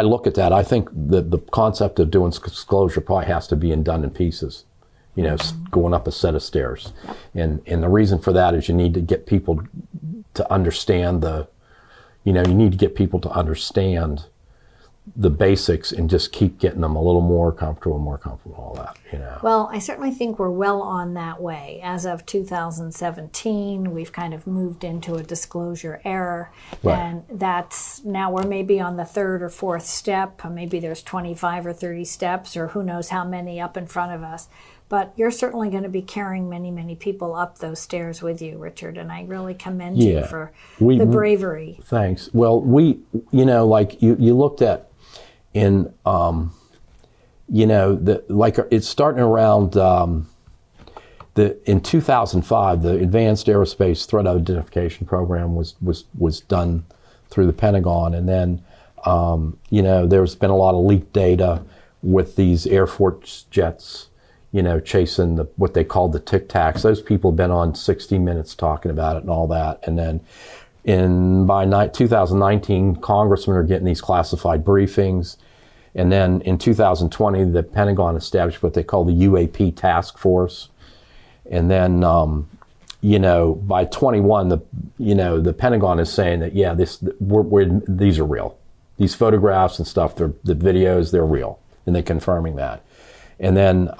look at that, I think the concept of doing disclosure probably has to be done in pieces, you know, going up a set of stairs. Yep. And the reason for that is you need to get people to understand you need to get people to understand the basics and just keep getting them a little more comfortable, all that, you know. Well, I certainly think we're well on that way. As of 2017, we've kind of moved into a disclosure era. Right. And that's now we're maybe on the 3rd or 4th step. Maybe there's 25 or 30 steps, or who knows how many up in front of us. But you're certainly going to be carrying many, many people up those stairs with you, Richard, and I really commend you for the bravery. Thanks. Well, you looked at in, it's starting around in 2005, the Advanced Aerospace Threat Identification Program was done through the Pentagon. And then, you know, there's been a lot of leaked data with these Air Force jets, you know, chasing what they called the Tic Tacs. Those people have been on 60 Minutes talking about it and all that. And then by 2019, congressmen are getting these classified briefings. And then in 2020, the Pentagon established what they call the UAP task force. And then, you know, by 21, the Pentagon is saying that, yeah, these are real. These photographs and stuff, the videos, they're real. And they're confirming that. And then,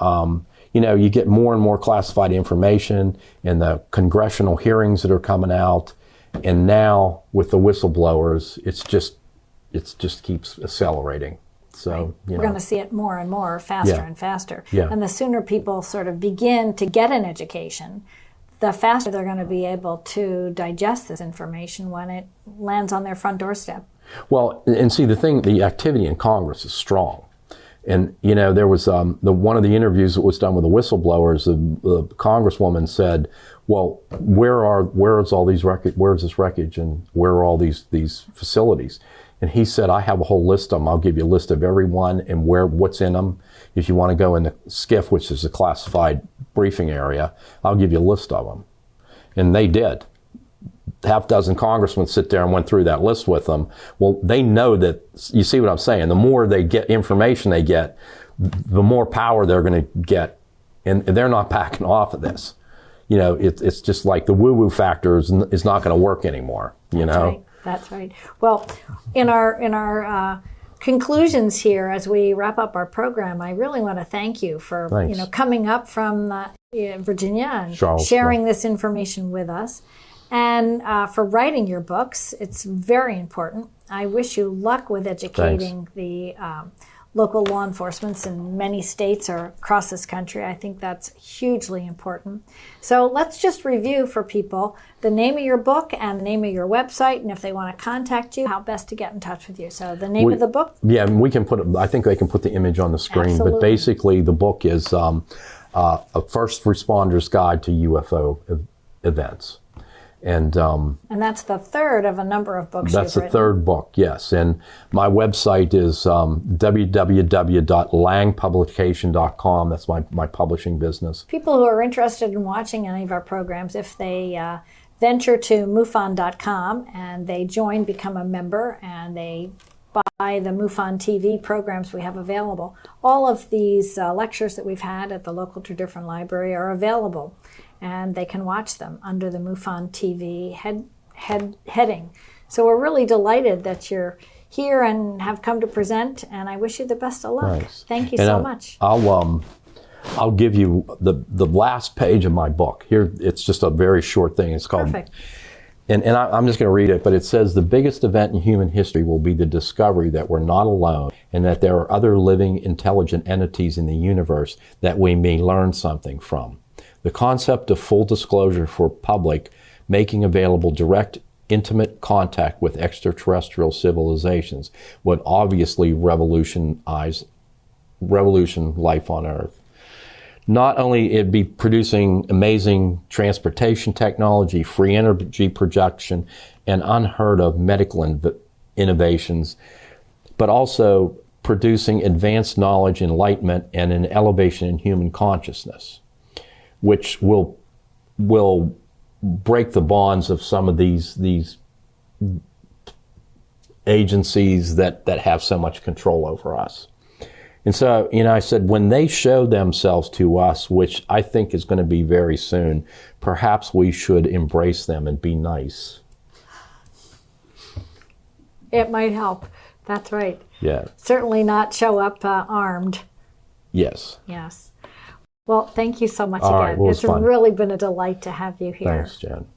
you know, you get more and more classified information in the congressional hearings that are coming out. And now with the whistleblowers, it just keeps accelerating. So, right. you know. We're going to see it more and more, faster and faster. Yeah. And the sooner people sort of begin to get an education, the faster they're going to be able to digest this information when it lands on their front doorstep. Well, and see, the activity in Congress is strong. And, you know, there was one of the interviews that was done with the whistleblowers, the congresswoman said, well, where's this wreckage and where are all these facilities? And he said, I have a whole list of them. I'll give you a list of every one and what's in them. If you want to go in the SCIF, which is a classified briefing area, I'll give you a list of them. And they did. Half dozen congressmen sit there and went through that list with them. Well, they know that, you see what I'm saying, the more they get information they get, the more power they're going to get. And they're not backing off of this. You know, it's just like the woo-woo factor is not going to work anymore, you know? Right. That's right. Well, in our conclusions here, as we wrap up our program, I really want to thank you for coming up from Virginia and sharing this information with us, and for writing your books. It's very important. I wish you luck with educating the local law enforcement in many states or across this country. I think that's hugely important. So let's just review for people the name of your book and the name of your website, and if they want to contact you, how best to get in touch with you. So the name of the book? Yeah, we can I think they can put the image on the screen. Absolutely. But basically the book is a first responder's guide to UFO events. And that's the third of a number of books that's you've the third book, yes. And my website is www.langpublication.com. That's my publishing business. People who are interested in watching any of our programs, if they venture to MUFON.com and they become a member, and they buy the MUFON TV programs we have available, all of these lectures that we've had at the local Two Different Library are available. And they can watch them under the MUFON TV heading. So we're really delighted that you're here and have come to present, and I wish you the best of luck. Nice. Thank you so much. I'll give you the last page of my book. Here, it's just a very short thing. It's called... Perfect. And I'm just going to read it, but it says, the biggest event in human history will be the discovery that we're not alone and that there are other living, intelligent entities in the universe that we may learn something from. The concept of full disclosure for public, making available direct, intimate contact with extraterrestrial civilizations would obviously revolution life on Earth. Not only it'd be producing amazing transportation technology, free energy production, and unheard of medical innovations, but also producing advanced knowledge, enlightenment, and an elevation in human consciousness, which will break the bonds of some of these agencies that have so much control over us. And so, you know, I said, when they show themselves to us, which I think is going to be very soon, perhaps we should embrace them and be nice. It might help. That's right. Yeah. Certainly not show up armed. Yes. Yes. Well, thank you so much All again. right, well, it's really been a delight to have you here. Thanks, Jen.